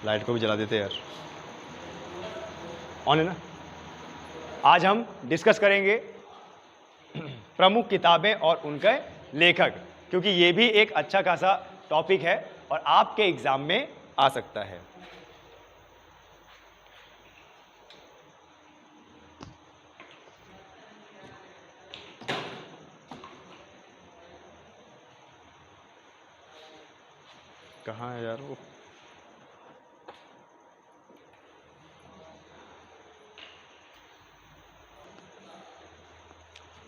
Light को भी जला देते यार। ऑन है ना। आज हम डिस्कस करेंगे प्रमुख किताबें और उनके लेखक, क्योंकि ये भी एक अच्छा खासा टॉपिक है और आपके एग्जाम में आ सकता है। कहाँ है यार वो?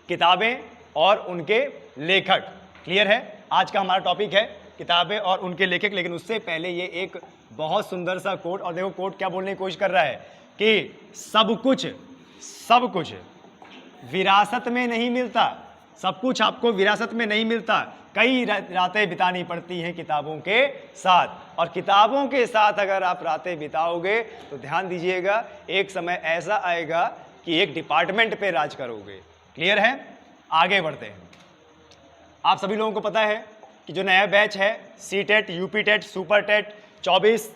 किताबें और उनके लेखक। क्लियर है? आज का हमारा टॉपिक है किताबें और उनके लेखक। लेकिन उससे पहले ये एक बहुत सुंदर सा कोट, और देखो कोट क्या बोलने की कोशिश कर रहा है कि सब कुछ विरासत में नहीं मिलता, सब कुछ आपको विरासत में नहीं मिलता, कई रातें बितानी पड़ती हैं किताबों के साथ, और किताबों के साथ अगर आप रातें बिताओगे तो ध्यान दीजिएगा एक समय ऐसा आएगा कि एक डिपार्टमेंट पे राज करोगे। क्लियर है? आगे बढ़ते हैं। आप सभी लोगों को पता है कि जो नया बैच है सीटेट, यूपीटेट, सुपर टेट 24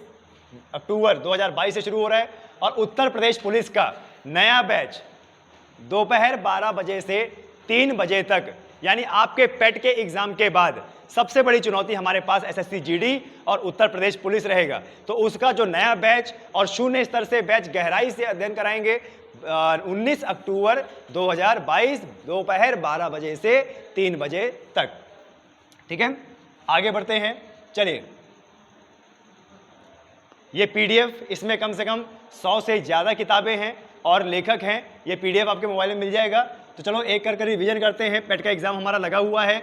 अक्टूबर 2022 से शुरू हो रहा है, और उत्तर प्रदेश पुलिस का नया बैच दोपहर 12 बजे से 3 बजे तक, यानी आपके पेट के एग्जाम के बाद सबसे बड़ी चुनौती हमारे पास एसएससी जीडी और उत्तर प्रदेश पुलिस रहेगा। तो उसका जो नया बैच और शून्य स्तर से बैच गहराई से अध्ययन कराएंगे 19 अक्टूबर 2022 दोपहर 12 बजे से 3 बजे तक। ठीक है, आगे बढ़ते हैं। चलिए, ये पीडीएफ, इसमें कम से कम 100 से ज़्यादा किताबें हैं और लेखक हैं। ये पीडीएफ आपके मोबाइल में मिल जाएगा। तो चलो एक कर रिवीजन करते हैं। पेट का एग्जाम हमारा लगा हुआ है।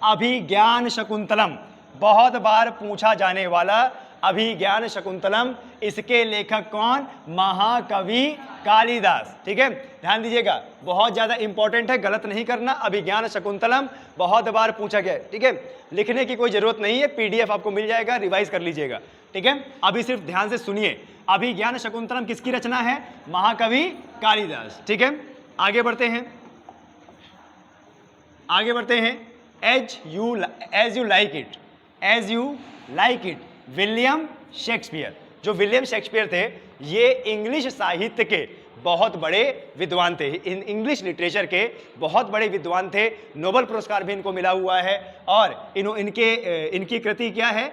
अभिज्ञान शकुंतलम, बहुत बार पूछा जाने वाला अभिज्ञान शकुंतलम, इसके लेखक कौन? महाकवि कालिदास। ठीक है, ध्यान दीजिएगा, बहुत ज्यादा इंपॉर्टेंट है, गलत नहीं करना। अभिज्ञान शकुंतलम बहुत बार पूछा गया। ठीक है, लिखने की कोई जरूरत नहीं है, पीडीएफ आपको मिल जाएगा, रिवाइज कर लीजिएगा। ठीक है, अभी सिर्फ ध्यान से सुनिए। अभिज्ञान शकुंतलम किसकी रचना है? महाकवि कालिदास। ठीक है, आगे बढ़ते हैं। As you like it, William Shakespeare. जो विलियम शेक्सपियर थे, ये इंग्लिश साहित्य के बहुत बड़े विद्वान थे, इंग्लिश लिटरेचर के बहुत बड़े विद्वान थे। नोबेल पुरस्कार भी इनको मिला हुआ है। और इनकी कृति क्या है?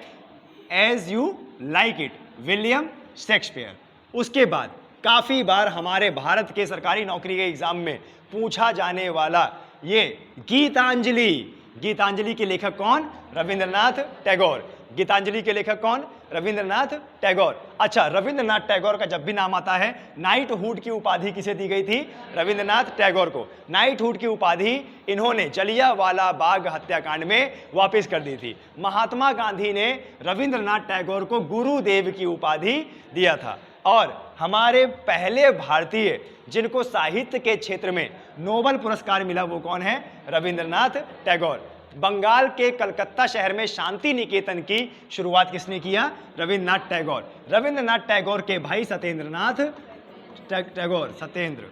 As you like it, William Shakespeare. उसके बाद काफी बार हमारे भारत के सरकारी नौकरी के एग्जाम में पूछा जाने वाला ये गीतांजलि के लेखक कौन? रविंद्रनाथ टैगोर। गीतांजलि के लेखक कौन? रविंद्रनाथ टैगोर। अच्छा, रविंद्रनाथ टैगोर का जब भी नाम आता है, नाइटहुड की उपाधि किसे दी गई थी? रविंद्रनाथ टैगोर को। नाइटहुड की उपाधि इन्होंने जलियांवाला बाग हत्याकांड में वापस कर दी थी। महात्मा गांधी ने रविंद्रनाथ टैगोर को गुरुदेव की उपाधि दिया था। और हमारे पहले भारतीय जिनको साहित्य के क्षेत्र में नोबेल पुरस्कार मिला वो कौन है? रविंद्रनाथ टैगोर। बंगाल के कलकत्ता शहर में शांति निकेतन की शुरुआत किसने किया? रविंद्रनाथ टैगोर। रविंद्रनाथ टैगोर के भाई सत्येंद्रनाथ टैगोर, सत्येंद्र,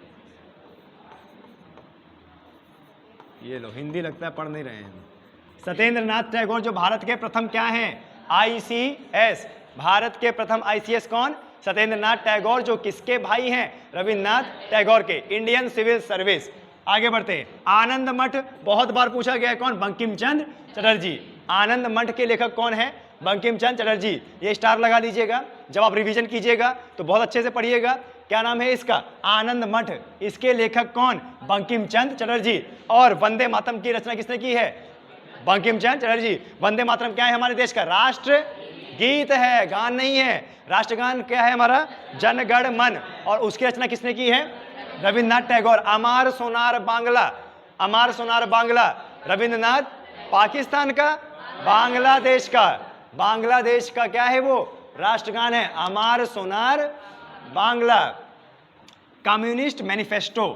ये लो हिंदी लगता है पढ़ नहीं रहे हैं। सत्येंद्रनाथ टैगोर जो भारत के प्रथम क्या हैं? आईसीएस। भारत के प्रथम आईसीएस कौन? सत्येंद्रनाथ टैगोर, जो किसके भाई हैं? रविंद्रनाथ टैगोर के, इंडियन सिविल सर्विस। आगे बढ़ते हैं। आनंद मठ बहुत बार पूछा गया है, कौन? बंकिम चंद्र चटर्जी। आनंद मठ के लेखक कौन है? बंकिम चंद्र चटर्जी। ये स्टार लगा दीजिएगा, जब आप रिवीजन कीजिएगा तो बहुत अच्छे से पढ़िएगा। क्या नाम है इसका? आनंद मठ। इसके लेखक कौन? बंकिम चंद्र चटर्जी। और वंदे मातरम की रचना किसने की है? बंकिम चंद्र चटर्जी। वंदे मातरम क्या है? हमारे देश का राष्ट्र गीत है, गान नहीं है। राष्ट्रगान क्या है हमारा? जन गण मन। और उसकी रचना किसने की है? रविंद्रनाथ टैगोर। अमार सोनार बांग्ला, अमार सोनार बांग्ला रविंद्रनाथ पाकिस्तान का, बांग्लादेश का, बांग्लादेश का क्या है वो? राष्ट्रगान है Amar Sonar Bangla. Communist manifesto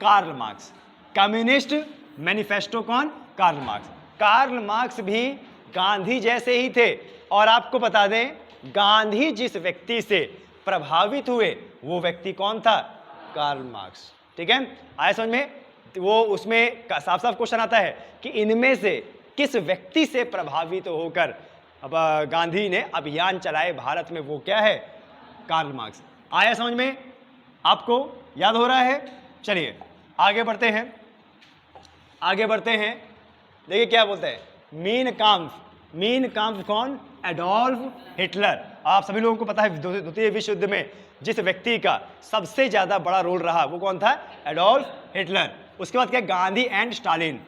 Karl Marx. Communist manifesto कौन? Karl Marx. कार्ल मार्क्स भी गांधी जैसे ही थे। और आपको बता दें, गांधी जिस व्यक्ति से प्रभावित हुए वो व्यक्ति कौन था? Karl Marx. ठीक है, आया समझ में? वो उसमें साफ साफ क्वेश्चन आता है कि इनमें से किस व्यक्ति से प्रभावित होकर अब गांधी ने अभियान चलाए भारत में, वो क्या है? Karl Marx. आया समझ में? आपको याद हो रहा है? चलिए आगे बढ़ते हैं, आगे बढ़ते हैं। देखिए क्या बोलते हैं, मीन काम्फ। मीन काम्फ कौन? Adolf Hitler. आप सभी लोगों को पता है द्वितीय विश्व युद्ध में जिस व्यक्ति का सबसे ज्यादा बड़ा रोल रहा वो कौन था? Adolf Hitler. उसके बाद क्या? Gandhi and Stalin.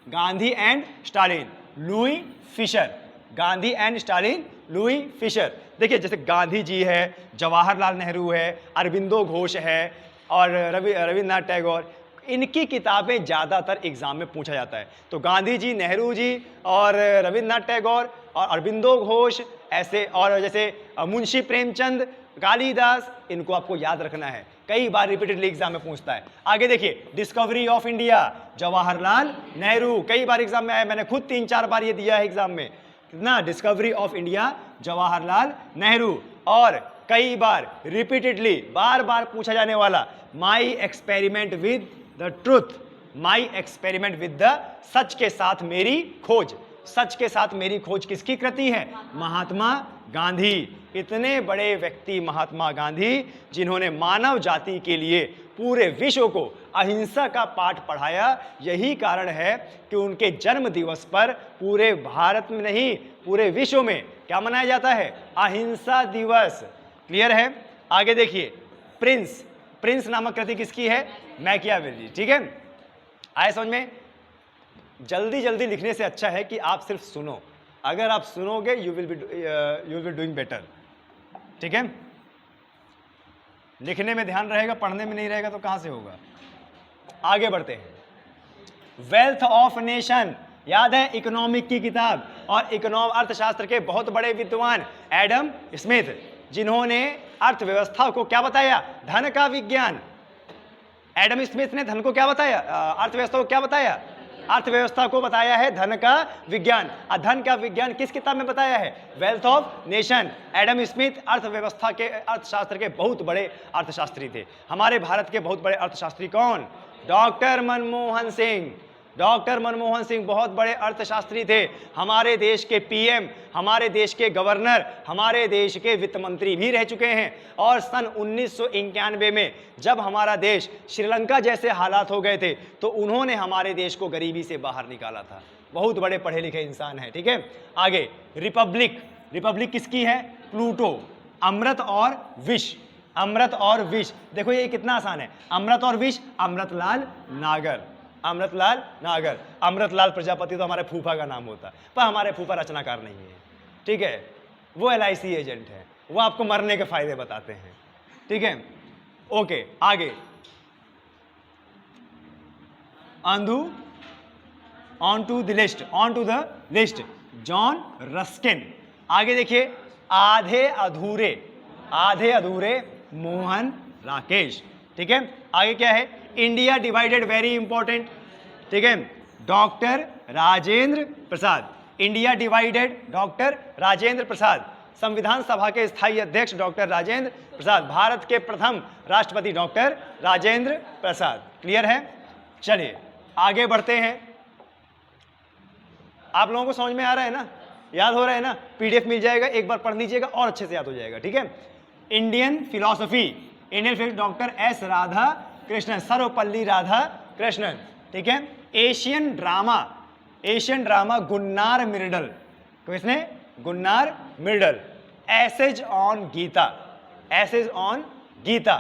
Gandhi and Stalin, Louis Fischer. Gandhi and Stalin, Louis Fischer. देखिए जैसे गांधी जी है, जवाहरलाल नेहरू है, अरबिंदो घोष है और रविन्द्रनाथ टैगोर, इनकी किताबें ज़्यादातर एग्जाम में पूछा जाता है। तो गांधी जी, नेहरू जी और रविन्द्रनाथ टैगोर और अरबिंदो घोष ऐसे, और जैसे मुंशी प्रेमचंद, कालिदास, इनको आपको याद रखना है, कई बार रिपीटेडली एग्जाम में पूछता है। आगे देखिए, discovery of India, Jawaharlal Nehru, कई बार एग्जाम में आया, मैंने खुद 3-4 बार ये दिया है एग्जाम में। कितना? Discovery of India, Jawaharlal Nehru. और कई बार रिपीटेडली बार बार पूछा जाने वाला, My experiment with the Truth. My experiment with the, सच के साथ मेरी खोज। सच के साथ मेरी खोज किसकी कृति है? महात्मा गांधी। इतने बड़े व्यक्ति महात्मा गांधी, जिन्होंने मानव जाति के लिए पूरे विश्व को अहिंसा का पाठ पढ़ाया। यही कारण है कि उनके जन्म दिवस पर पूरे भारत में नहीं, पूरे विश्व में क्या मनाया जाता है? अहिंसा दिवस। क्लियर है? आगे देखिए, प्रिंस। प्रिंस नामक कृति किसकी है? मैकियावेली। ठीक है, आए समझ में? जल्दी जल्दी लिखने से अच्छा है कि आप सिर्फ सुनो। अगर आप सुनोगे you will be doing better. ठीक है, लिखने में ध्यान रहेगा, पढ़ने में नहीं रहेगा तो कहां से होगा? आगे बढ़ते हैं। वेल्थ ऑफ नेशन, याद है इकोनॉमिक की किताब, और अर्थशास्त्र के बहुत बड़े विद्वान एडम स्मिथ, जिन्होंने अर्थव्यवस्था को क्या बताया? धन का विज्ञान। एडम स्मिथ ने धन को क्या बताया? अर्थव्यवस्था को क्या बताया? अर्थव्यवस्था को बताया है धन का विज्ञान। धन का विज्ञान किस किताब में बताया है? Wealth of nation. Adam Smith अर्थव्यवस्था के, अर्थशास्त्र के बहुत बड़े अर्थशास्त्री थे। हमारे भारत के बहुत बड़े अर्थशास्त्री कौन? डॉक्टर मनमोहन सिंह। डॉक्टर मनमोहन सिंह बहुत बड़े अर्थशास्त्री थे। हमारे देश के पीएम, हमारे देश के गवर्नर, हमारे देश के वित्त मंत्री भी रह चुके हैं। और सन 1991 में जब हमारा देश श्रीलंका जैसे हालात हो गए थे, तो उन्होंने हमारे देश को गरीबी से बाहर निकाला था। बहुत बड़े पढ़े लिखे इंसान हैं। ठीक है, आगे रिपब्लिक। रिपब्लिक किसकी है? प्लूटो। अमृत और विष। अमृत और विष, देखो ये कितना आसान है। अमृत और विष, अमृतलाल नागर। अमृतलाल नागर। अमृतलाल प्रजापति तो हमारे फूफा का नाम होता, पर हमारे फूफा रचनाकार नहीं है। ठीक है, वो LIC एजेंट है, वो आपको मरने के फायदे बताते हैं। ठीक है, ओके, आगे on to the list, John Ruskin. आगे देखिए, आधे अधूरे मोहन राकेश। ठीक है, आगे क्या है? India divided, very important. ठीक है, doctor Rajendra Prasad. India divided, doctor Rajendra Prasad. संविधान सभा के स्थायी अध्यक्ष डॉक्टर राजेंद्र प्रसाद। भारत के प्रथम राष्ट्रपति डॉक्टर राजेंद्र प्रसाद। क्लियर है? चलिए आगे बढ़ते हैं। आप लोगों को समझ में आ रहा है ना? याद हो रहा है ना? PDF मिल जाएगा, एक बार पढ़ लीजिएगा और अच्छे से याद हो जाएगा। ठीक है, Indian philosophy, doctor S Radha Krishnan, Sarvepalli Radha Krishnan. ठीक है, एशियन ड्रामा गुन्नार मिर्डल। किसने? Gunnar Myrdal. Essays on Gita,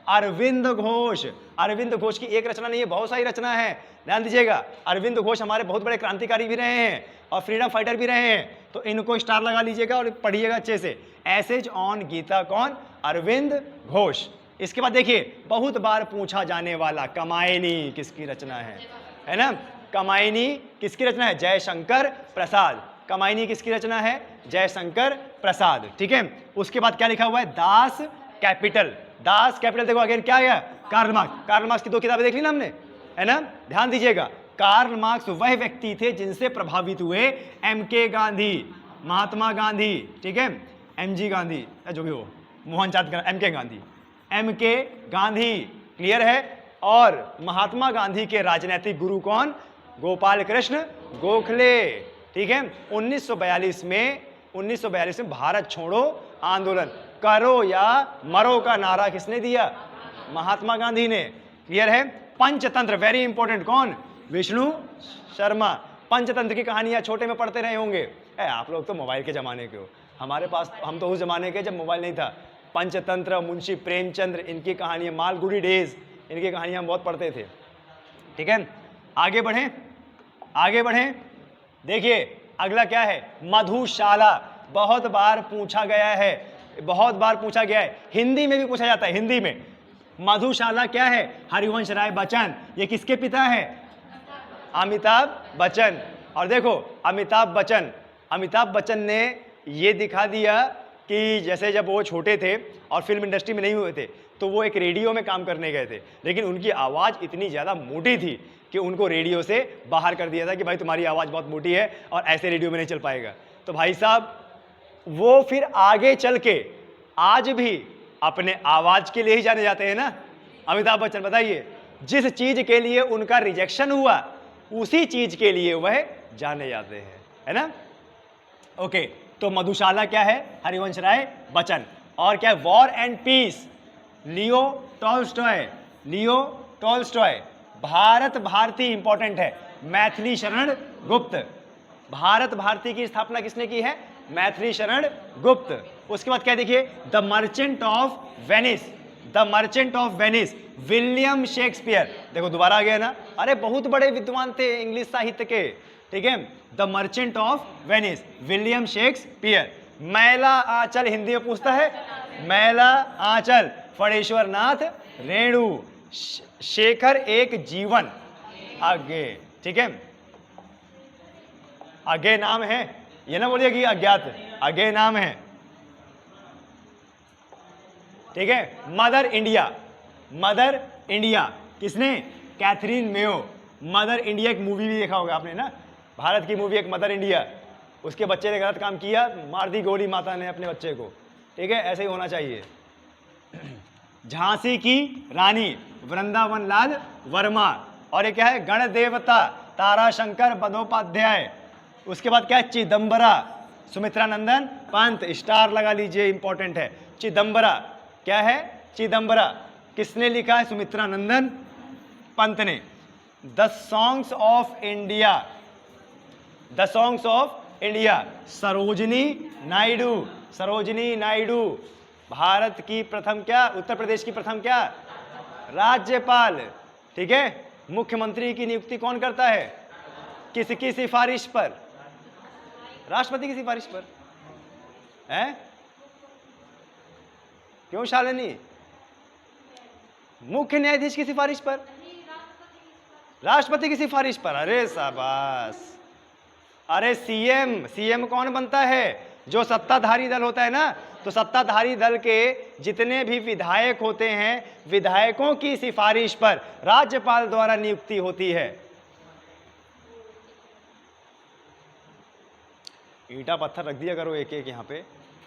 Arvind Ghosh. Arvind Ghosh की एक रचना नहीं है, बहुत सारी रचना है, ध्यान दीजिएगा। अरविंद घोष हमारे बहुत बड़े क्रांतिकारी भी रहे हैं और फ्रीडम फाइटर भी रहे हैं, तो इनको स्टार लगा लीजिएगा और पढ़िएगा अच्छे से। एसेज ऑन गीता कौन? अरविंद घोष। इसके बाद देखिए, बहुत बार पूछा जाने वाला कमायनी किसकी रचना है ना? कमायनी किसकी रचना है? जयशंकर प्रसाद। कमायनी किसकी रचना है? जयशंकर प्रसाद। ठीक है, उसके बाद क्या लिखा हुआ है? Das Kapital. देखो अगेन क्या है? Karl Marx. कार्ल मार्क्स की 2 किताबें देख ली ना हमने, है ना? ध्यान दीजिएगा, कार्ल मार्क्स वह व्यक्ति थे जिनसे प्रभावित हुए MK गांधी, महात्मा गांधी। ठीक है, MG गांधी, जो भी हो, मोहनचांद, MK Gandhi, MK Gandhi. Clear है? और महात्मा गांधी के राजनीतिक गुरु कौन? गोपाल कृष्ण गोखले। ठीक है, 1942 में 1942 में भारत छोड़ो आंदोलन, करो या मरो का नारा किसने दिया? महात्मा गांधी ने। क्लियर है? पंचतंत्र वेरी इंपॉर्टेंट, कौन? विष्णु शर्मा। पंचतंत्र की कहानियां छोटे में पढ़ते रहे होंगे। आप लोग तो मोबाइल के जमाने के हो, हमारे पास, हम तो उस जमाने के जब मोबाइल नहीं था। पंचतंत्र, मुंशी प्रेमचंद्र, इनकी कहानियां, मालगुडी डेज, इनकी कहानियां हम बहुत पढ़ते थे। ठीक है, आगे बढ़ें, आगे बढ़ें। देखिए अगला क्या है? मधुशाला। बहुत बार पूछा गया है, बहुत बार पूछा गया है, हिंदी में भी पूछा जाता है। हिंदी में मधुशाला क्या है? हरिवंश राय बच्चन। ये किसके पिता है? अमिताभ बच्चन। और देखो अमिताभ बच्चन ने ये दिखा दिया कि जैसे जब वो छोटे थे और फिल्म इंडस्ट्री में नहीं हुए थे तो वो एक रेडियो में काम करने गए थे, लेकिन उनकी आवाज़ इतनी ज़्यादा मोटी थी कि उनको रेडियो से बाहर कर दिया था कि भाई तुम्हारी आवाज़ बहुत मोटी है और ऐसे रेडियो में नहीं चल पाएगा। तो भाई साहब वो फिर आगे चल के आज भी अपने आवाज़ के लिए ही जाने जाते हैं ना अमिताभ बच्चन। बताइए, जिस चीज़ के लिए उनका रिजेक्शन हुआ उसी चीज़ के लिए वह जाने जाते हैं, है ना? ओके, तो मधुशाला क्या है? हरिवंश राय बच्चन। और क्या है? War and Peace, Leo Tolstoy. Leo Tolstoy. Bharat Bharati important है, मैथिली शरण गुप्त। भारत भारती की स्थापना किसने की है? मैथिली शरण गुप्त। उसके बाद क्या देखिए? The merchant of Venice. The merchant of Venice, William Shakespeare. देखो दोबारा आ गया ना, अरे बहुत बड़े विद्वान थे इंग्लिश साहित्य के। ठीक है, the merchant of Venice, William Shakespeare. मैला आंचल, हिंदी में पूछता है, मैला आंचल, फणेश्वर नाथ रेणु। शेखर एक जीवन, आगे। ठीक है, आगे नाम है, ये ना बोलिए कि अज्ञात, आगे नाम है। ठीक है, मदर इंडिया। मदर इंडिया किसने? Catherine Mayo. मदर इंडिया एक मूवी भी देखा होगा आपने ना, भारत की मूवी एक मदर इंडिया। उसके बच्चे ने गलत काम किया, मार दी गोली माता ने अपने बच्चे को। ठीक है, ऐसे ही होना चाहिए। झांसी की रानी, वृंदावन लाल वर्मा। और ये क्या है? गण देवता, ताराशंकर बंदोपाध्याय। उसके बाद क्या है? चिदम्बरा, सुमित्रा नंदन पंत। स्टार लगा लीजिए, इंपॉर्टेंट है। चिदम्बरा क्या है? चिदम्बरा किसने लिखा है? सुमित्रा नंदन पंत ने। The songs of India, the songs of India, Sarojini Naidu. Sarojini Naidu Bharat की प्रथम क्या? उत्तर प्रदेश की प्रथम क्या? राज्यपाल। ठीक है, मुख्यमंत्री की नियुक्ति कौन करता है? किसकी सिफारिश पर? राष्ट्रपति की सिफारिश पर है। क्यों शालिनी? मुख्य न्यायाधीश की सिफारिश पर, राष्ट्रपति की सिफारिश पर। अरे शाबाश। अरे सीएम कौन बनता है? जो सत्ताधारी दल होता है ना, तो सत्ताधारी दल के जितने भी विधायक होते हैं, विधायकों की सिफारिश पर राज्यपाल द्वारा नियुक्ति होती है। ईंटा पत्थर रख दिया करो एक एक यहाँ पे,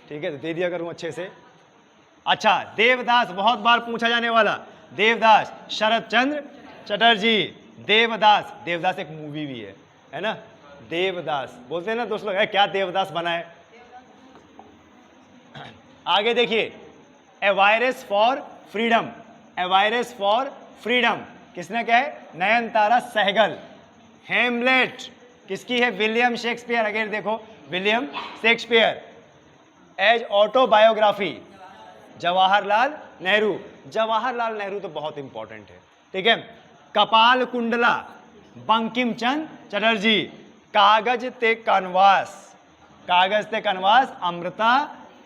ठीक है, तो दे दिया करूँ अच्छे से। अच्छा, देवदास, बहुत बार पूछा जाने वाला, देवदास, शरद चंद्र चटर्जी। देवदास, देवदास एक मूवी भी है ना? देवदास बोलते हैं ना दोस्त लोग, क्या देवदास बना है। आगे देखिए, A Virus for Freedom. A Virus for Freedom किसने कहा है? नयनतारा सहगल। हेमलेट किसकी है? William Shakespeare. अगेन देखो, William Shakespeare. As autobiography, Jawaharlal Nehru. Jawaharlal Nehru तो बहुत इंपॉर्टेंट है। ठीक है, कपाल कुंडला, बंकिम चंद्र चटर्जी। कागज ते कनवास, कागज ते कनवास, अमृता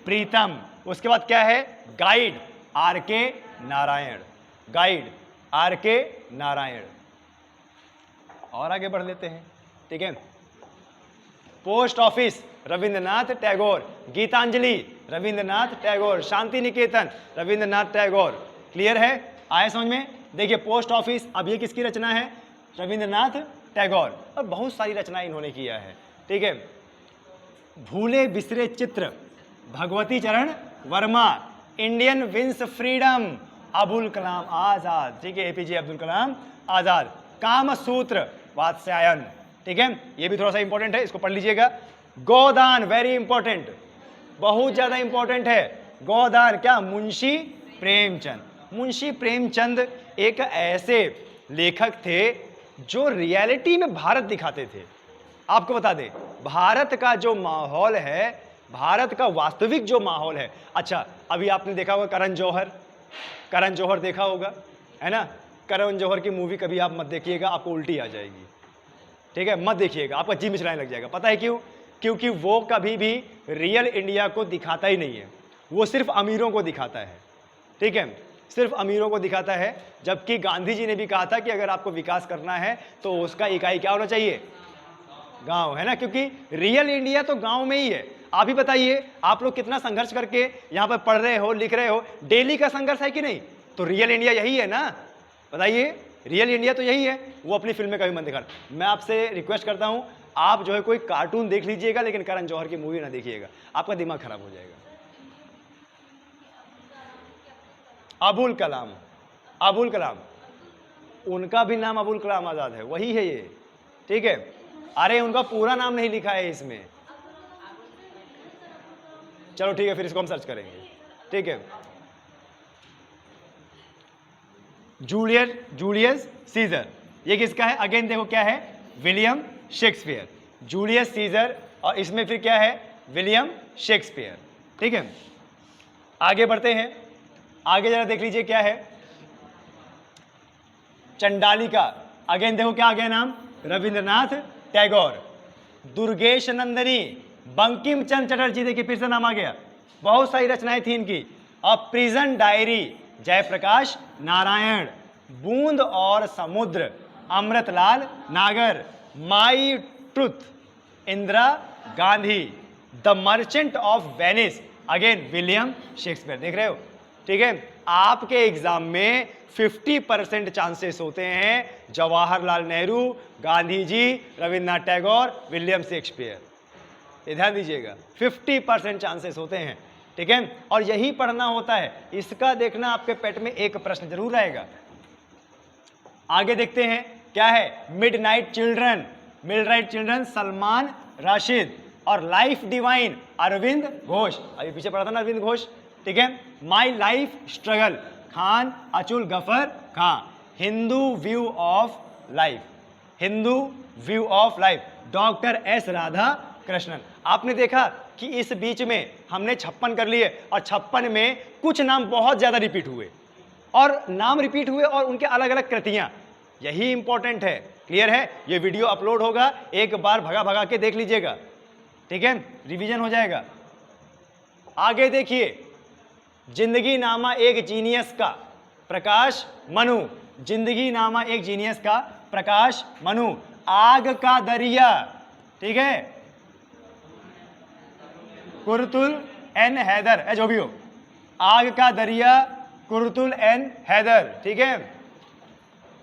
प्रीतम। उसके बाद क्या है? गाइड, आर के नारायण। गाइड, आर के नारायण। और आगे बढ़ लेते हैं। ठीक है, post office, Rabindranath Tagore. Geetanjali, Rabindranath Tagore. Shanti Niketan, Rabindranath Tagore. Clear है? आए समझ में? देखिए, पोस्ट ऑफिस, अब ये किसकी रचना है? रविंद्रनाथ टैगोर। और बहुत सारी रचनाएं इन्होंने किया है। ठीक है, भूले बिसरे Chitra, Bhagwati Charan Verma. Indian wins freedom, Abul Kalam Azad. ठीक है, एपीजे अब्दुल कलाम आजाद। कामसूत्र, वात्स्यायन। ठीक है, ये भी थोड़ा सा इंपॉर्टेंट है, इसको पढ़ लीजिएगा। गोदान, वेरी इंपॉर्टेंट, बहुत ज्यादा इंपॉर्टेंट है। गोदान क्या? मुंशी प्रेमचंद। मुंशी प्रेमचंद एक ऐसे लेखक थे जो रियलिटी में भारत दिखाते थे। आपको बता दें, भारत का जो माहौल है, भारत का वास्तविक जो माहौल है। अच्छा, अभी आपने देखा होगा करण जौहर, करण जौहर देखा होगा, है ना? करण जौहर की मूवी कभी आप मत देखिएगा, आपको उल्टी आ जाएगी, ठीक है? मत देखिएगा, आपका जी मिचलाने लग जाएगा। पता है क्यों? क्योंकि वो कभी भी रियल इंडिया को दिखाता ही नहीं है, वो सिर्फ अमीरों को दिखाता है, ठीक है? सिर्फ अमीरों को दिखाता है। जबकि गांधी जी ने भी कहा था कि अगर आपको विकास करना है तो उसका इकाई क्या होना चाहिए? गांव, है ना? क्योंकि रियल इंडिया तो गांव में ही है। आप ही बताइए, आप लोग कितना संघर्ष करके यहां पर पढ़ रहे हो, लिख रहे हो, डेली का संघर्ष है कि नहीं? तो रियल इंडिया यही है ना? बताइए, रियल इंडिया तो यही है। वो अपनी फिल्म में कभी मत दिखा। मैं आपसे रिक्वेस्ट करता हूं, आप जो है कोई कार्टून देख लीजिएगा, लेकिन करण जौहर की मूवी ना देखिएगा, आपका दिमाग खराब हो जाएगा। अबुल कलाम, अबुल कलाम, उनका भी नाम अबुल कलाम आजाद है, वही है ये, ठीक है? अरे उनका पूरा नाम नहीं लिखा है इसमें। चलो ठीक है, फिर इसको हम सर्च करेंगे, ठीक है? जूलियस सीजर, ये किसका है? अगेन देखो क्या है? William Shakespeare. जूलियस सीजर, और इसमें फिर क्या है? विलियम शेक्सपियर, ठीक है? आगे बढ़ते हैं, आगे जरा देख लीजिए क्या है? चंडालिका, अगेन देखो क्या आ गया नाम? रविंद्रनाथ टैगोर। दुर्गेश नंदिनी, बंकिम चंद्र चटर्जी, देखिए फिर से नाम आ गया, बहुत सारी रचनाएं थी इनकी। और प्रिजन डायरी, जयप्रकाश नारायण। बूंद और Samudra, Amritlal Nagar. My truth, Indira Gandhi. The merchant of Venice, again William Shakespeare. देख रहे हो, ठीक है? आपके एग्जाम में 50% चांसेस होते हैं जवाहरलाल नेहरू, गांधी जी, रविन्द्रनाथ टैगोर, विलियम शेक्सपियर। ये ध्यान दीजिएगा, 50% चांसेस होते हैं, ठीक है? और यही पढ़ना होता है। इसका देखना आपके पेट में एक प्रश्न जरूर आएगा। आगे देखते हैं क्या है? Midnight children, midnight children Salman Rashid. और लाइफ डिवाइन, अरविंद घोष। अभी पीछे पढ़ा था ना अरविंद घोष, ठीक है? माई लाइफ स्ट्रगल, खान अचुल Ghaffar Khan. Hindu view of life, Hindu view of life, doctor S Radhakrishnan. आपने देखा कि इस बीच में हमने 56 कर लिए, और 56 में कुछ नाम बहुत ज्यादा रिपीट हुए, और नाम रिपीट हुए और उनके अलग अलग कृतियां, यही इंपॉर्टेंट है। क्लियर है? ये वीडियो अपलोड होगा, एक बार भगा भगा के देख लीजिएगा, ठीक है? रिवीजन हो जाएगा। आगे देखिए, जिंदगी नामा एक जीनियस का, प्रकाश मनु। जिंदगी नामा एक जीनियस का, प्रकाश मनु। आग का दरिया, ठीक है? कुरतुल एन हैदर, जो भी हो, आग का दरिया, कुरतुल एन हैदर, ठीक है?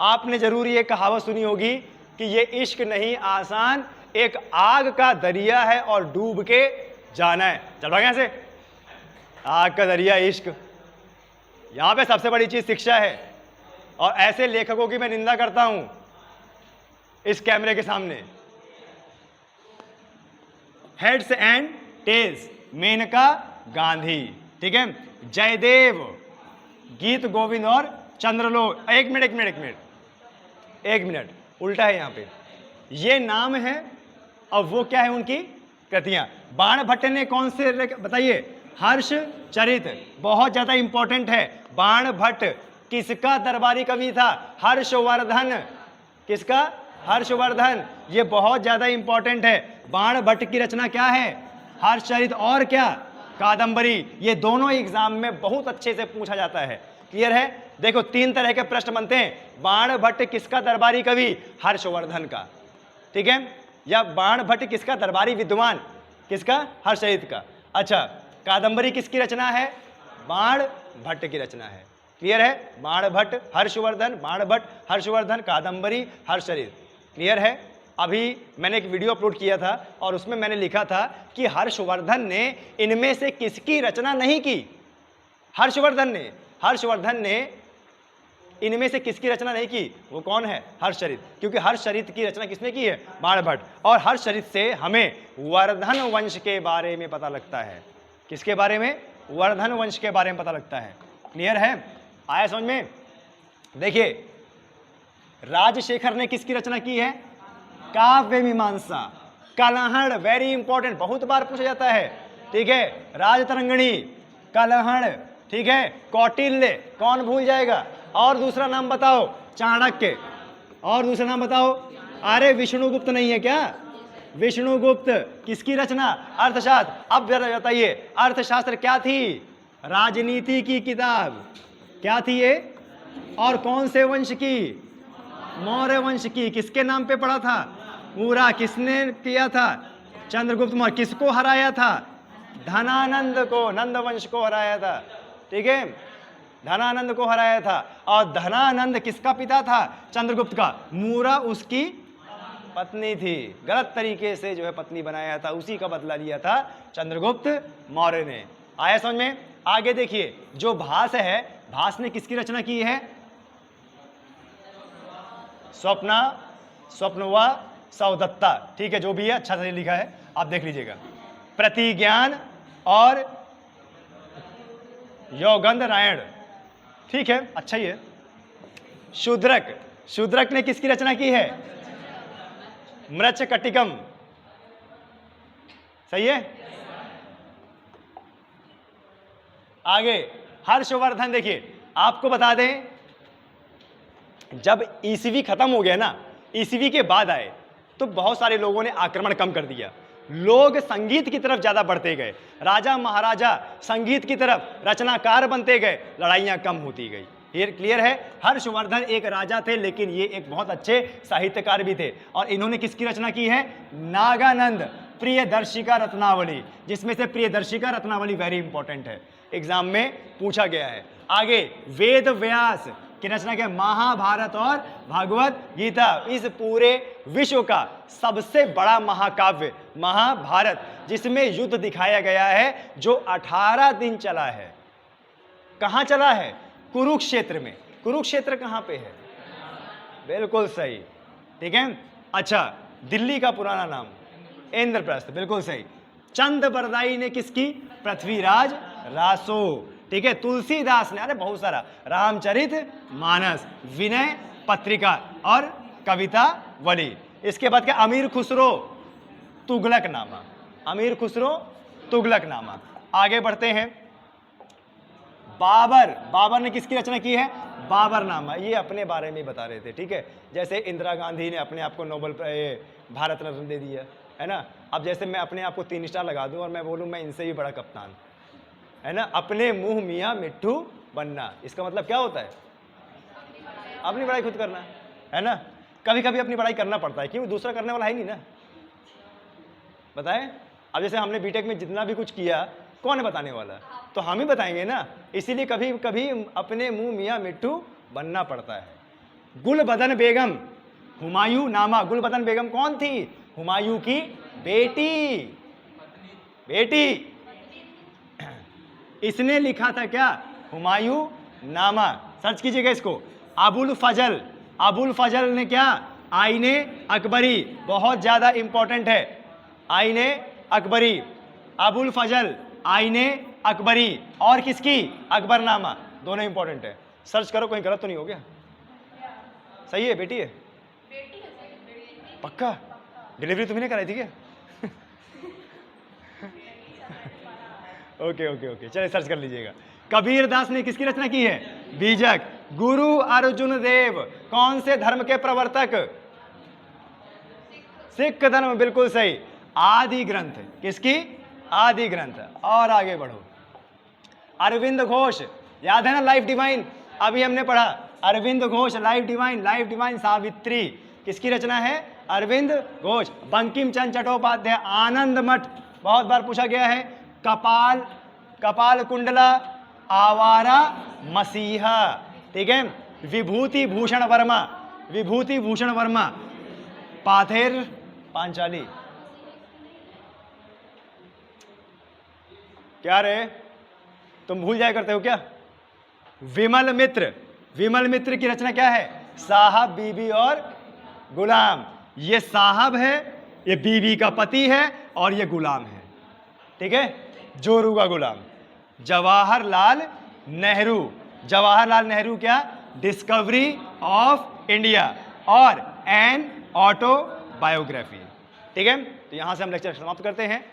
आपने जरूर ये कहावत सुनी होगी कि ये इश्क नहीं आसान, एक आग का दरिया है और डूब के जाना है। चलो यहां से, आग का दरिया इश्क। यहां पे सबसे बड़ी चीज शिक्षा है, और ऐसे लेखकों की मैं निंदा करता हूं इस कैमरे के सामने। Heads and Tails, Maneka Gandhi, ठीक है? जयदेव, गीत गोविंद और चंद्रलोक। एक मिनट, उल्टा है यहां पे। ये नाम है और वो क्या है उनकी कृतियां। बाण भट्ट ने कौन से बताइए? हर्ष चरित, बहुत ज्यादा इंपॉर्टेंट है। बाण भट्ट किसका दरबारी कवि था? हर्षवर्धन। किसका? हर्षवर्धन। ये बहुत ज्यादा इंपॉर्टेंट है। बाण भट्ट की रचना क्या है? हर्षचरित और क्या? कादंबरी। ये दोनों एग्जाम में बहुत अच्छे से पूछा जाता है। क्लियर है? देखो 3 तरह के प्रश्न बनते हैं। बाण भट्ट किसका दरबारी कवि? हर्षवर्धन का, ठीक है? या बाण भट्ट किसका दरबारी विद्वान? किसका? हर्षचरित का। अच्छा, कादंबरी किसकी रचना है? बाण भट्ट की रचना है। क्लियर है? बाण भट्ट हर्षवर्धन, बाण भट्ट हर्षवर्धन, कादंबरी हर्षचरित। क्लियर है? अभी मैंने एक वीडियो अपलोड किया था और उसमें मैंने लिखा था कि हर्षवर्धन ने इनमें से किसकी रचना नहीं की? हर्षवर्धन ने इनमें से किसकी रचना नहीं की? वो कौन है? हर्षचरित। क्योंकि हर्षचरित की रचना किसने की है? बाणभट्ट। और हर्षचरित से हमें वर्धन वंश के बारे में पता लगता है। किसके बारे में? वर्धन वंश के बारे में पता लगता है। क्लियर है? आया समझ में? देखिए, राजशेखर ने किसकी रचना की है? काव्य मीमांसा। कलहण, वेरी इंपॉर्टेंट, बहुत बार पूछा जाता है। ठीक है, राजतरंगिणी, कलहण, ठीक है, कौटिल्य, कौन भूल जाएगा? और दूसरा नाम बताओ? चाणक्य। और दूसरा नाम बताओ? अरे विष्णुगुप्त नहीं है क्या? विष्णुगुप्त। किसकी रचना? अर्थशास्त्र। अब जरा बताइए, अर्थशास्त्र क्या थी? राजनीति की किताब। क्या थी ये? और कौन से वंश की? मौर्य वंश की। किसके नाम पे पड़ा था? पूरा किसने किया था? चंद्रगुप्त मौर्य। किसको हराया था? धनानंद को, नंद वंश को हराया था। ठीक है, धनानंद को हराया था। और धनानंद किसका पिता था? चंद्रगुप्त का। मूरा उसकी पत्नी थी। गलत तरीके से जो है पत्नी बनाया था, उसी का बदला लिया था चंद्रगुप्त मौर्य ने। आया समझ में? आगे देखिए, जो भास है, भास ने किसकी रचना की है? स्वप्ना, स्वप्नवा, सौदत्ता। ठीक है, जो भी है अच्छा से लिखा है, आप देख लीजिएगा। प्रतिज्ञान और योगंध नारायण। ठीक है, अच्छा ही है। शूद्रक, शूद्रक ने किसकी रचना की है? मृच्छकटिकम। सही है। आगे हर्षवर्धन। देखिए, आपको बता दें, जब ईसवी खत्म हो गया ना, ईसवी के बाद आए तो बहुत सारे लोगों ने आक्रमण कम कर दिया। लोग संगीत की तरफ ज्यादा बढ़ते गए, राजा महाराजा संगीत की तरफ रचनाकार बनते गए, लड़ाइयां कम होती गई। ये क्लियर है? हर्षवर्धन एक राजा थे, लेकिन ये एक बहुत अच्छे साहित्यकार भी थे। और इन्होंने किसकी रचना की है? नागानंद प्रियदर्शिका रत्नावली, जिसमें से प्रियदर्शिका रत्नावली वेरी इंपॉर्टेंट है, एग्जाम में पूछा गया है। आगे वेद व्यास की रचना के महाभारत और भागवत गीता। इस पूरे विश्व का सबसे बड़ा महाकाव्य महाभारत, जिसमें युद्ध दिखाया गया है, जो 18 दिन चला है। कहां चला है? कुरुक्षेत्र में। कुरुक्षेत्र कहां पे है? बिल्कुल सही। ठीक है, अच्छा, दिल्ली का पुराना नाम इंद्रप्रस्थ। बिल्कुल सही। चंद बरदाई ने किसकी? पृथ्वीराज रासो। ठीक है, तुलसीदास ने, अरे बहुत सारा, रामचरित मानस, विनय पत्रिका और कविता वली। इसके बाद क्या? अमीर खुसरो तुगलकनामा। अमीर खुसरो तुगलकनामा। आगे बढ़ते हैं। बाबर, बाबर ने किसकी रचना की है? बाबरनामा। ये अपने बारे में बता रहे थे। ठीक है, जैसे इंदिरा गांधी ने अपने आप को नोबेल भारत रत्न दे दिया है ना। अब जैसे मैं अपने आप को 3 स्टार लगा दूं और मैं बोलूं मैं इनसे भी बड़ा कप्तान, है ना। अपने मुंह मियाँ मिट्ठू बनना, इसका मतलब क्या होता है? अपनी बड़ाई खुद करना, है ना। कभी कभी अपनी बड़ाई करना पड़ता है, क्यों? दूसरा करने वाला है नहीं ना। बताएं, अब जैसे हमने बीटेक में जितना भी कुछ किया, कौन है बताने वाला? तो हम ही बताएंगे ना। इसीलिए कभी कभी अपने मुंह मियाँ मिट्ठू बनना पड़ता है। गुलबदन बेगम, हुमायूं नामा। गुलबदन बेगम कौन थी? हुमायूं की बेटी। बेटी। इसने लिखा था क्या? हुमायूं नामा। सर्च कीजिएगा इसको। अबुल फजल, अबुल फजल ने क्या? आईने अकबरी। बहुत ज्यादा इंपॉर्टेंट है, आईने अकबरी। अबुल फजल, आईने अकबरी। और किसकी? अकबरनामा। दोनों इंपॉर्टेंट है, सर्च करो, कहीं गलत तो नहीं हो गया। सही है? बेटी है? पक्का? डिलीवरी तुम्ही ने कराई थी क्या? ओके ओके ओके, चलिए सर्च कर लीजिएगा। कबीर दास ने किसकी रचना की है? बीजक। गुरु अर्जुन देव कौन से धर्म के प्रवर्तक? सिख धर्म। बिल्कुल सही। आदि ग्रंथ किसकी? आदि ग्रंथ। और आगे बढ़ो। अरविंद घोष, याद है ना लाइफ डिवाइन, अभी हमने पढ़ा। Arvind Ghosh life divine, life divine Savitri किसकी रचना है? अरविंद घोष। बंकिम चंद्र चट्टोपाध्याय आनंद मठ, बहुत बार पूछा गया है। कपाल, कपाल कुंडला, आवारा मसीहा। ठीक है। विभूति भूषण वर्मा, विभूति भूषण वर्मा। पाथेर पांचाली। क्या रे, तुम भूल जाया करते हो क्या? विमल मित्र, विमल मित्र की रचना क्या है? साहब, बीबी और गुलाम। ये साहब है, ये बीबी का पति है और ये गुलाम है। ठीक है, जोरू का गुलाम। जवाहरलाल नेहरू, जवाहरलाल नेहरू क्या? डिस्कवरी ऑफ इंडिया और एन ऑटोबायोग्राफी। ठीक है, तो यहां से हम लेक्चर समाप्त करते हैं।